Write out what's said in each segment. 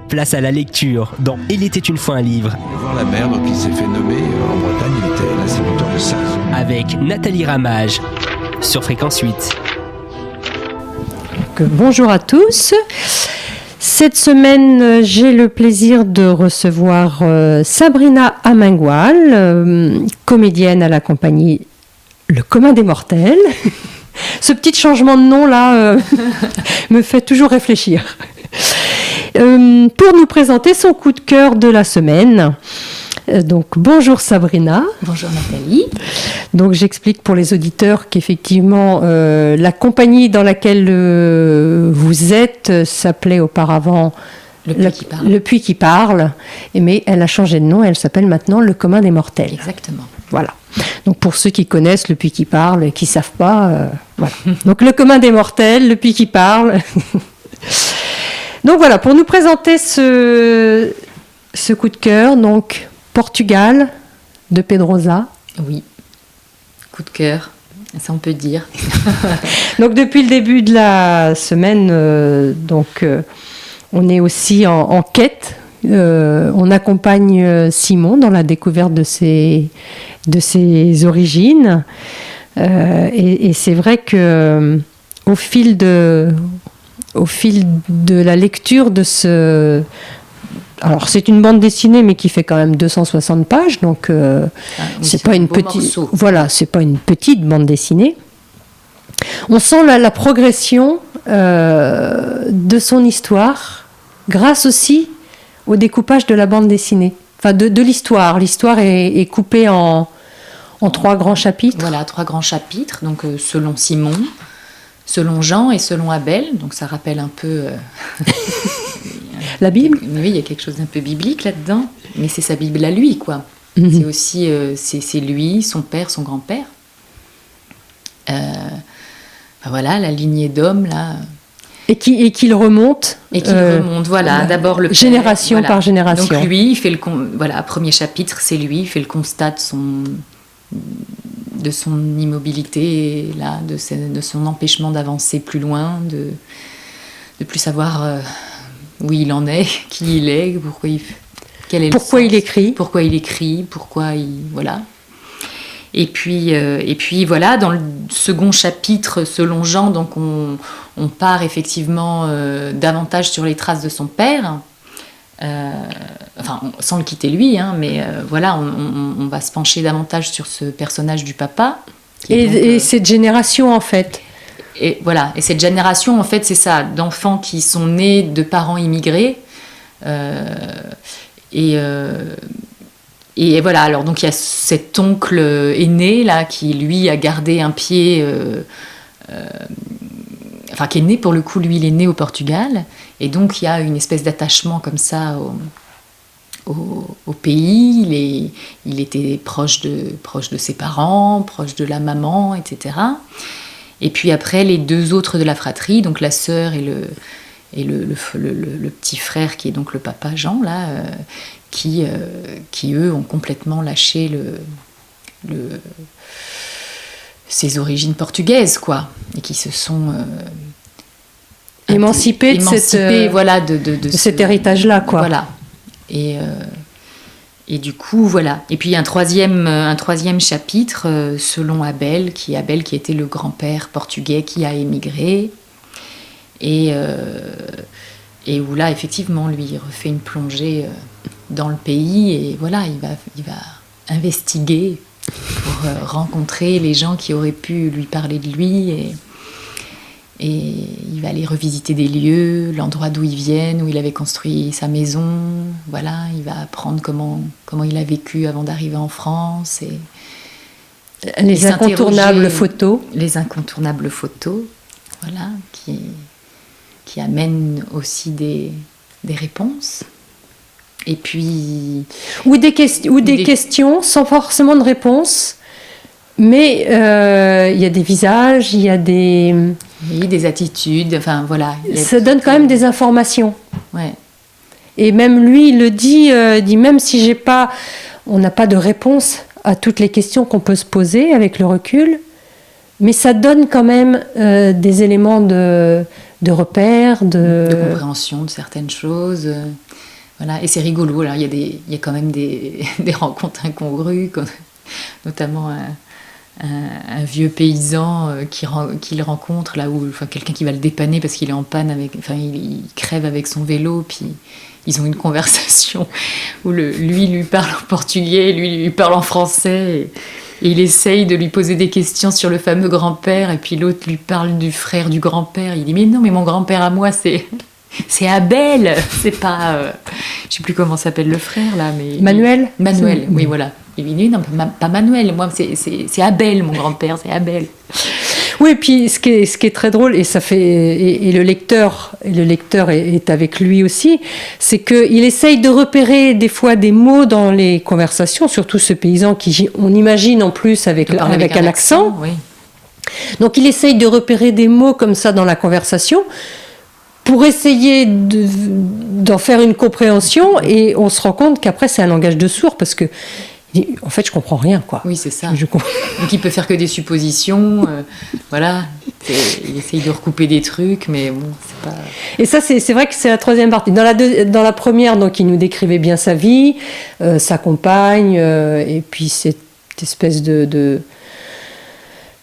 Place à la lecture dans Il était une fois un livre. Voir la mer, donc il s'est fait nommer en Bretagne, il était l'instituteur de Sars. Avec Nathalie Ramage sur Fréquence 8. Bonjour à tous. Cette semaine, j'ai le plaisir de recevoir Sabrina Amengual, comédienne à la compagnie Le Commun des Mortels. Ce petit changement de nom là me fait toujours réfléchir. Pour nous présenter son coup de cœur de la semaine. Donc bonjour Sabrina. Bonjour Nathalie. Donc j'explique pour les auditeurs qu'effectivement la compagnie dans laquelle vous êtes s'appelait auparavant Le Puits qui parle, mais elle a changé de nom, elle s'appelle maintenant Le Commun des Mortels. Exactement. Voilà. Donc pour ceux qui connaissent Le Puits qui parle et qui ne savent pas, voilà. Donc Le Commun des Mortels, Le Puits qui parle. Donc voilà, pour nous présenter ce coup de cœur, donc Portugal de Pedrosa. Oui, coup de cœur, ça on peut dire. Donc depuis le début de la semaine, on est aussi en quête. On accompagne Simon dans la découverte de ses origines. Et c'est vrai que au fil de la lecture de ce... Alors c'est une bande dessinée mais qui fait quand même 260 pages, donc c'est pas une petite... Voilà, c'est pas une petite bande dessinée. On sent la progression de son histoire grâce aussi au découpage de la bande dessinée. Enfin de l'histoire. L'histoire est coupée en 3 grands chapitres. Voilà, 3 grands chapitres, donc selon Simon, selon Jean et selon Abel, donc ça rappelle un peu... La Bible ? Oui, il y a quelque chose d'un peu biblique là-dedans, mais c'est sa Bible à lui, quoi. Mm-hmm. C'est aussi c'est lui, son père, son grand-père. Voilà, la lignée d'hommes, là... Et qu'il remonte. Voilà, d'abord le père, génération par génération. Donc lui, il fait premier chapitre, c'est lui, il fait le constat de son immobilité, là, de son empêchement d'avancer plus loin, de plus savoir où il en est, qui il est, pourquoi il écrit, voilà. Et puis voilà, dans le second chapitre, selon Jean, donc on part effectivement davantage sur les traces de son père, sans le quitter lui, hein, mais voilà, on va se pencher davantage sur ce personnage du papa. Et cette génération en fait. Et voilà, et cette génération en fait, c'est ça, d'enfants qui sont nés de parents immigrés. Et voilà, alors donc il y a cet oncle aîné là qui lui a gardé un pied, qui est né pour le coup, lui il est né au Portugal, et donc il y a une espèce d'attachement comme ça au pays. Il était proche de ses parents, proche de la maman, etc. Et puis après les 2 autres de la fratrie, donc la sœur et le petit frère qui est donc le papa Jean là. Qui eux ont complètement lâché ses origines portugaises, quoi, et qui se sont émancipés de cet héritage-là, quoi. Voilà. Et du coup, voilà. Et puis un troisième chapitre selon Abel qui était le grand-père portugais qui a émigré, et où là, effectivement, lui, il refait une plongée dans le pays, et voilà, il va investiguer pour rencontrer les gens qui auraient pu lui parler de lui, et il va aller revisiter des lieux, l'endroit d'où ils viennent, où il avait construit sa maison. Voilà, il va apprendre comment il a vécu avant d'arriver en France, et les incontournables photos, voilà, qui amènent aussi des réponses. Et puis... Ou des questions sans forcément de réponse, mais il y a des visages, il y a des... Oui, des attitudes, enfin voilà. Ça donne quand même des informations. Ouais. Et même lui, il le dit même si on n'a pas de réponse à toutes les questions qu'on peut se poser avec le recul, mais ça donne quand même des éléments de repère, de compréhension de certaines choses. Voilà, et c'est rigolo. Alors, il y a quand même des rencontres incongrues, notamment un vieux paysan qu'il rencontre là où, enfin, quelqu'un qui va le dépanner parce qu'il est en panne il crève avec son vélo, puis ils ont une conversation où lui parle en portugais, lui lui parle en français, et il essaye de lui poser des questions sur le fameux grand-père, et puis l'autre lui parle du frère du grand-père. Il dit mais non, mais mon grand-père à moi c'est Abel, c'est pas je sais plus comment s'appelle le frère là, mais Manuel, oui, voilà. Il dit non, pas Manuel, moi c'est Abel, mon grand-père, c'est Abel. Oui, et puis ce qui est très drôle, et ça fait et le lecteur est avec lui aussi, c'est qu'il essaye de repérer des fois des mots dans les conversations, surtout ce paysan qui, on imagine en plus avec un accent. Oui. Donc il essaye de repérer des mots comme ça dans la conversation pour essayer d'en faire une compréhension, et on se rend compte qu'après c'est un langage de sourd, parce que en fait je comprends rien, quoi. Oui, c'est ça. Donc il peut faire que des suppositions, voilà. Il essaye de recouper des trucs, mais bon, c'est pas... Et ça, c'est vrai que c'est la troisième partie. Dans la première, donc, il nous décrivait bien sa vie, sa compagne, et puis cette espèce de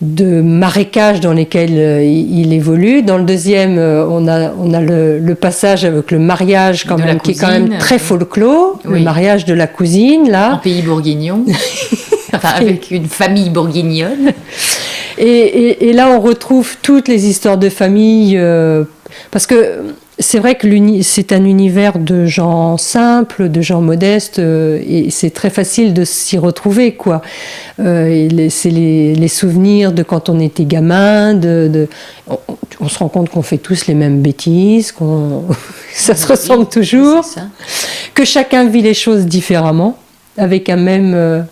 marécage dans lesquels il évolue. Dans le deuxième, on a le passage avec le mariage quand même, qui est quand même très folklore, oui. Le mariage de la cousine, là. En pays bourguignon, enfin avec une famille bourguignonne. Et là, on retrouve toutes les histoires de famille, parce que c'est vrai que c'est un univers de gens simples, de gens modestes, et c'est très facile de s'y retrouver, quoi. C'est les souvenirs de quand on était gamin, on se rend compte qu'on fait tous les mêmes bêtises, ça se ressemble toujours, c'est ça. Que chacun vit les choses différemment, avec un même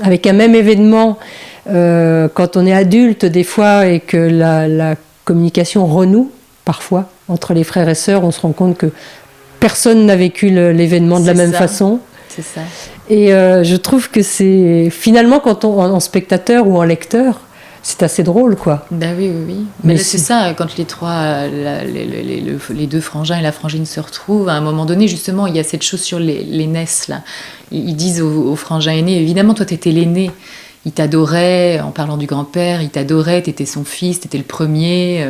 événement. Quand on est adulte, des fois, et que la communication renoue, parfois, entre les frères et sœurs, on se rend compte que personne n'a vécu l'événement de la même façon. C'est ça. Et je trouve que c'est... Finalement, quand en spectateur ou en lecteur, c'est assez drôle, quoi. Ben oui. Mais là, c'est ça, quand les trois, les deux frangins et la frangine se retrouvent, à un moment donné, justement, il y a cette chose sur l'aînesse, là. Ils disent au frangin aîné, évidemment, toi, t'étais l'aîné. Il t'adorait, en parlant du grand-père, il t'adorait, t'étais son fils, t'étais le premier,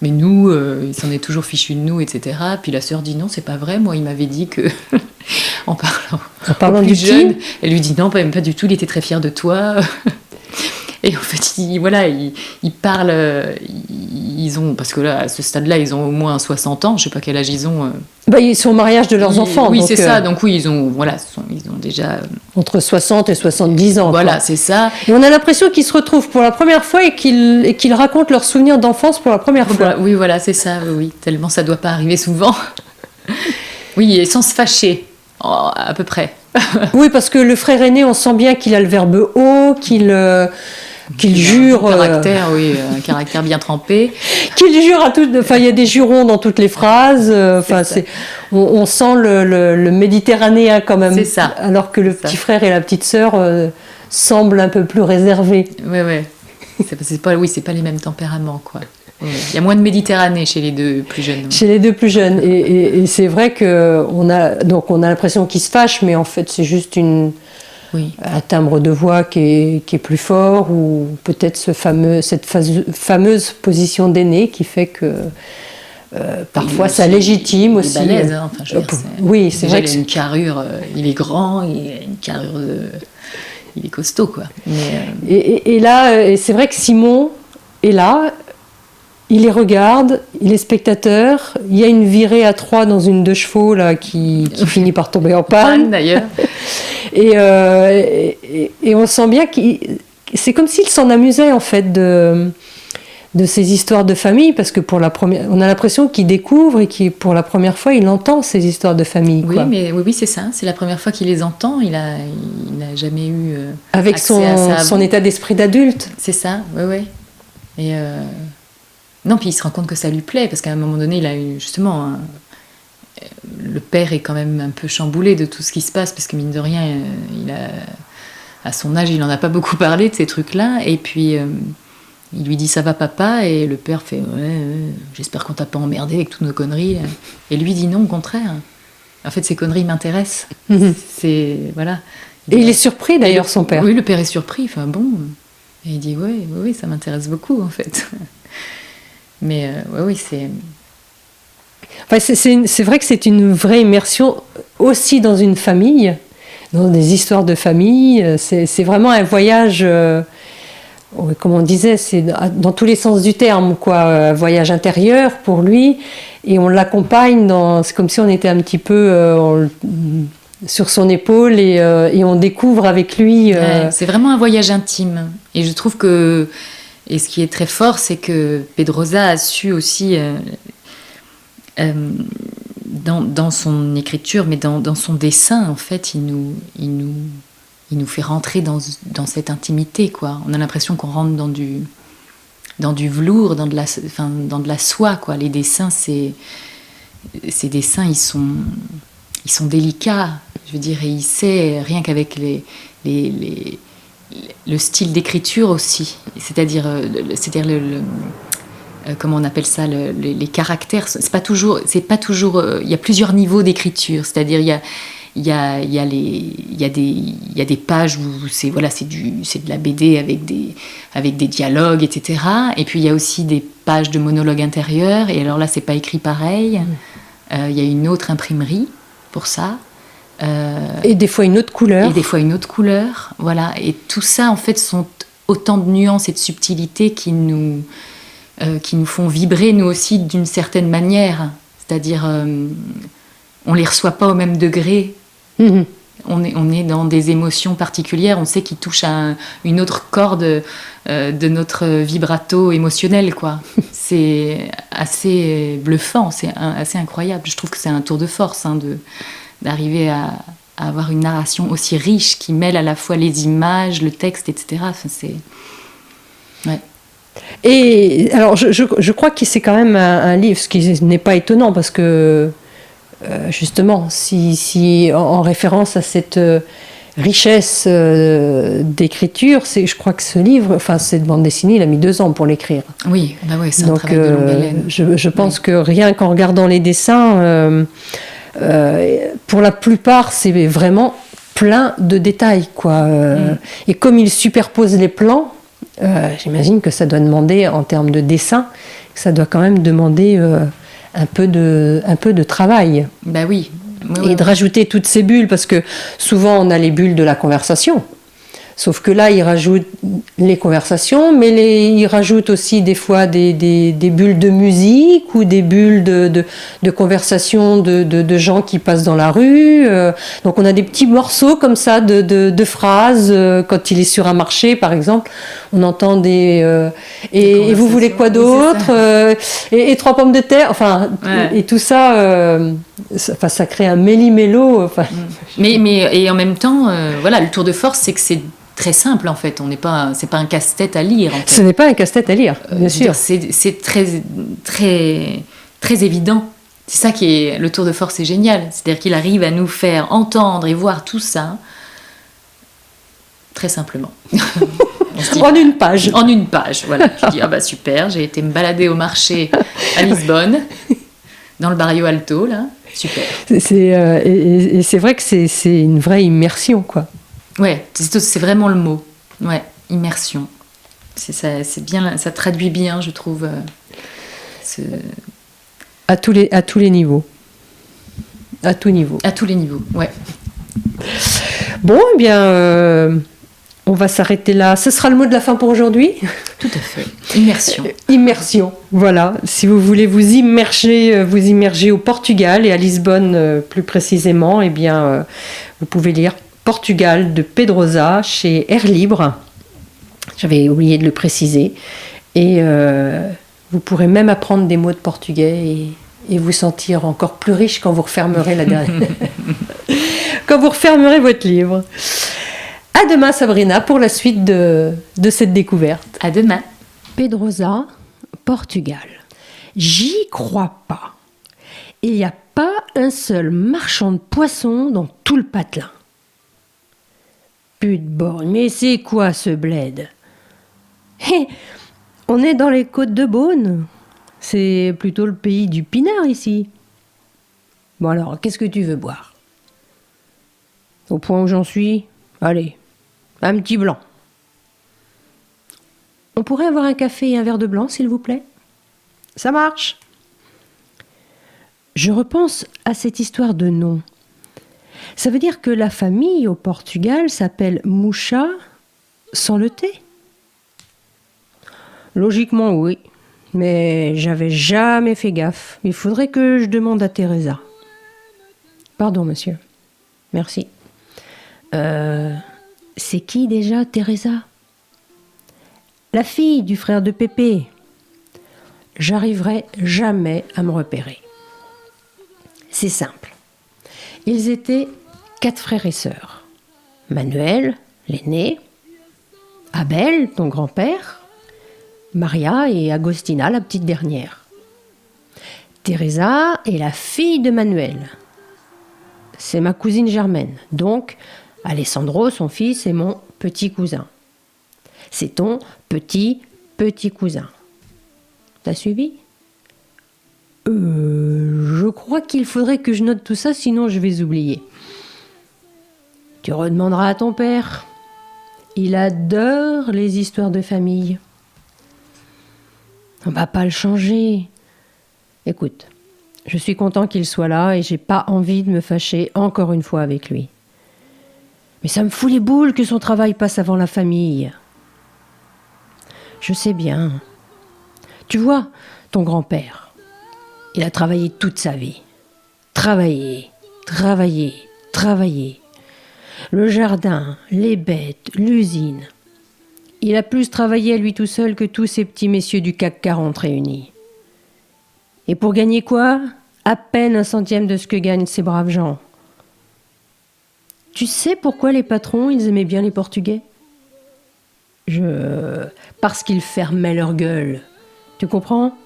mais nous, il s'en est toujours fichu de nous, etc. Puis la sœur dit non, c'est pas vrai, moi il m'avait dit que, en parlant du plus jeune, elle lui dit non, pas du tout, il était très fier de toi. Et en fait, ils parlent, ils ont, parce que là, à ce stade-là, ils ont au moins 60 ans, je sais pas quel âge ils ont. Ils sont au mariage de leurs enfants. Oui, donc, c'est ça, donc oui, ils ont déjà... Entre 60 et 70 ans. Voilà, quoi. c'est ça. Et on a l'impression qu'ils se retrouvent pour la première fois et qu'ils racontent leurs souvenirs d'enfance pour la première fois. Oui, voilà, c'est ça, oui, tellement ça doit pas arriver souvent. Oui, et sans se fâcher, à peu près. Oui, parce que le frère aîné, on sent bien qu'il a le verbe haut, qu'il jure. Un caractère bien trempé. Qu'il jure à tout. Enfin, il y a des jurons dans toutes les phrases. On sent le méditerranéen quand même. C'est ça. Alors que le petit frère et la petite sœur semblent un peu plus réservés. Oui. C'est pas les mêmes tempéraments, quoi. Il y a moins de Méditerranée chez les deux plus jeunes. Chez les deux plus jeunes. Et c'est vrai qu'on a l'impression qu'ils se fâchent, mais en fait, c'est juste un timbre de voix qui est plus fort, ou peut-être cette fameuse position d'aîné qui fait que parfois ça légitime aussi. Il est balèze, hein. Oui, c'est vrai. Il a une carrure, il est grand, il a une carrure il est costaud, quoi. Et là, c'est vrai que Simon est là. Il les regarde, il est spectateur. Il y a une virée à 3 dans une 2 chevaux là, qui finit par tomber en panne. D'ailleurs. Et on sent bien que c'est comme s'il s'en amusait en fait de ces histoires de famille, parce que on a l'impression qu'il découvre et que pour la première fois il entend ces histoires de famille. Oui, quoi. Oui, c'est ça. C'est la première fois qu'il les entend. Il n'a jamais eu avec son état d'esprit d'adulte. C'est ça. Oui. Et non, puis il se rend compte que ça lui plaît, parce qu'à un moment donné, il a eu justement... le père est quand même un peu chamboulé de tout ce qui se passe, parce que mine de rien, à son âge, il n'en a pas beaucoup parlé de ces trucs-là. Et puis, il lui dit « ça va papa ?» Et le père fait « ouais, j'espère qu'on t'a pas emmerdé avec toutes nos conneries. » Et lui dit non, au contraire. En fait, ces conneries m'intéressent. C'est voilà. Et il est surpris d'ailleurs, son père. Oui, le père est surpris. Enfin bon, et il dit oui, ça m'intéresse beaucoup en fait. Mais oui, c'est. Enfin, c'est vrai que c'est une vraie immersion aussi dans une famille, dans des histoires de famille. C'est vraiment un voyage, comme on disait, c'est dans tous les sens du terme, quoi, un voyage intérieur pour lui. Et on l'accompagne c'est comme si on était un petit peu sur son épaule et on découvre avec lui. C'est vraiment un voyage intime. Et je trouve que, et ce qui est très fort, c'est que Pedrosa a su aussi, dans son écriture, mais dans son dessin, en fait, il nous fait rentrer dans cette intimité, quoi. On a l'impression qu'on rentre dans du velours, dans de la soie, quoi. Les dessins, ces dessins, ils sont délicats, je veux dire, et il sait, rien qu'avec le style d'écriture aussi, c'est-à-dire comment on appelle ça, les caractères, c'est pas toujours, il y a plusieurs niveaux d'écriture, c'est-à-dire il y a des pages où c'est de la BD avec des dialogues, etc. Et puis il y a aussi des pages de monologue intérieur, et alors là c'est pas écrit pareil. Il y a une autre imprimerie pour ça. Et des fois une autre couleur. Voilà. Et tout ça, en fait, sont autant de nuances et de subtilités qui nous font vibrer, nous aussi, d'une certaine manière. C'est-à-dire, on les reçoit pas au même degré. Mmh. On est dans des émotions particulières. On sait qu'ils touchent à une autre corde de notre vibrato émotionnel, quoi. C'est assez bluffant, c'est assez incroyable. Je trouve que c'est un tour de force, d'arriver à avoir une narration aussi riche qui mêle à la fois les images, le texte, etc. Enfin, c'est... Ouais. Et alors, je crois que c'est quand même un livre, ce qui n'est pas étonnant, parce que justement, si en référence à cette richesse d'écriture, je crois que ce livre, enfin cette bande dessinée, il a mis 2 ans pour l'écrire. Oui, c'est un travail de longue haleine. Je pense que rien qu'en regardant les dessins, pour la plupart, c'est vraiment plein de détails, quoi. Et comme il superpose les plans, j'imagine que ça doit demander, en termes de dessin, ça doit quand même demander un peu de travail. Bah oui. Et de rajouter toutes ces bulles, parce que souvent on a les bulles de la conversation. Sauf que là, il rajoute les conversations, mais il rajoute aussi des fois des bulles de musique ou des bulles de conversation de gens qui passent dans la rue. Donc on a des petits morceaux comme ça de phrases. Quand il est sur un marché, par exemple, on entend des et vous voulez quoi d'autre, et 3 pommes de terre. Enfin, et tout ça, ça crée un méli-mélo. Enfin. Mais et en même temps, voilà, le tour de force, c'est que c'est très simple en fait, c'est pas un casse-tête à lire. En fait. Ce n'est pas un casse-tête à lire, bien sûr. C'est très, très, très évident. C'est ça qui est le tour de force, c'est génial. C'est-à-dire qu'il arrive à nous faire entendre et voir tout ça très simplement. En une page. En une page, voilà. Je dis super, j'ai été me balader au marché à Lisbonne, dans le Barrio Alto, là, super. Et c'est vrai que c'est une vraie immersion, quoi. Ouais, c'est vraiment le mot. Ouais, immersion. C'est bien, ça traduit bien, je trouve. À tous les niveaux. À tout niveau. À tous les niveaux, ouais. Bon, eh bien, on va s'arrêter là. Ce sera le mot de la fin pour aujourd'hui. Tout à fait. Immersion. Immersion, voilà. Si vous voulez vous immerger au Portugal et à Lisbonne plus précisément, eh bien, vous pouvez lire Portugal de Pedrosa chez Air Libre. J'avais oublié de le préciser. Et vous pourrez même apprendre des mots de portugais et vous sentir encore plus riche quand vous refermerez quand vous refermerez votre livre. À demain, Sabrina, pour la suite de cette découverte. À demain. Pedrosa, Portugal. J'y crois pas. Il n'y a pas un seul marchand de poissons dans tout le patelin. Pute borgne, mais c'est quoi ce bled? On est dans les côtes de Beaune. C'est plutôt le pays du pinard ici. Bon alors, qu'est-ce que tu veux boire? Au point où j'en suis, allez, un petit blanc. On pourrait avoir un café et un verre de blanc, s'il vous plaît? Ça marche. Je repense à cette histoire de nom. Ça veut dire que la famille au Portugal s'appelle Moucha sans le thé? Logiquement, oui. Mais j'avais jamais fait gaffe. Il faudrait que je demande à Teresa. Pardon, monsieur. Merci. C'est qui déjà, Teresa? La fille du frère de Pépé. J'arriverai jamais à me repérer. C'est simple. Ils étaient 4 frères et sœurs. Manuel, l'aîné, Abel, ton grand-père, Maria et Agostina, la petite dernière. Teresa est la fille de Manuel. C'est ma cousine germaine. Donc, Alessandro, son fils, est mon petit cousin. C'est ton petit cousin. T'as suivi? Je crois qu'il faudrait que je note tout ça, sinon je vais oublier. Tu redemanderas à ton père. Il adore les histoires de famille. On va pas le changer. Écoute, je suis content qu'il soit là et j'ai pas envie de me fâcher encore une fois avec lui. Mais ça me fout les boules que son travail passe avant la famille. Je sais bien. Tu vois, ton grand-père, il a travaillé toute sa vie. Travaillé. Le jardin, les bêtes, l'usine. Il a plus travaillé à lui tout seul que tous ces petits messieurs du CAC 40 réunis. Et pour gagner quoi? À peine 1/100 de ce que gagnent ces braves gens. Tu sais pourquoi les patrons, ils aimaient bien les Portugais? Parce qu'ils fermaient leur gueule. Tu comprends?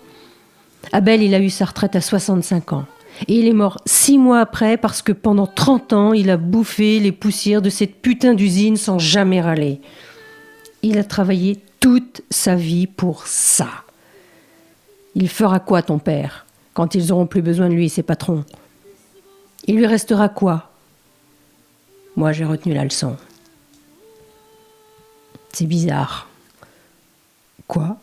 Abel, il a eu sa retraite à 65 ans. Et il est mort 6 mois après parce que pendant 30 ans, il a bouffé les poussières de cette putain d'usine sans jamais râler. Il a travaillé toute sa vie pour ça. Il fera quoi, ton père, quand ils auront plus besoin de lui, ses patrons? Il lui restera quoi? Moi, j'ai retenu la leçon. C'est bizarre. Quoi?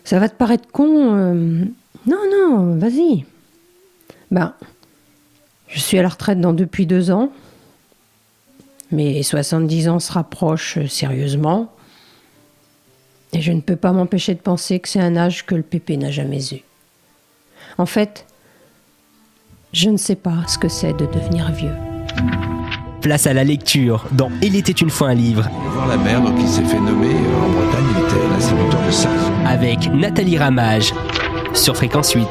Ça va te paraître con? Non, vas-y. Je suis à la retraite depuis 2 ans. Mes 70 ans se rapprochent sérieusement. Et je ne peux pas m'empêcher de penser que c'est un âge que le Pépé n'a jamais eu. En fait, je ne sais pas ce que c'est de devenir vieux. Place à la lecture dans Il était une fois un livre. Voir la mer, donc il s'est fait nommer en Bretagne, il était l'instituteur de Sars. Avec Nathalie Ramage sur Fréquence 8.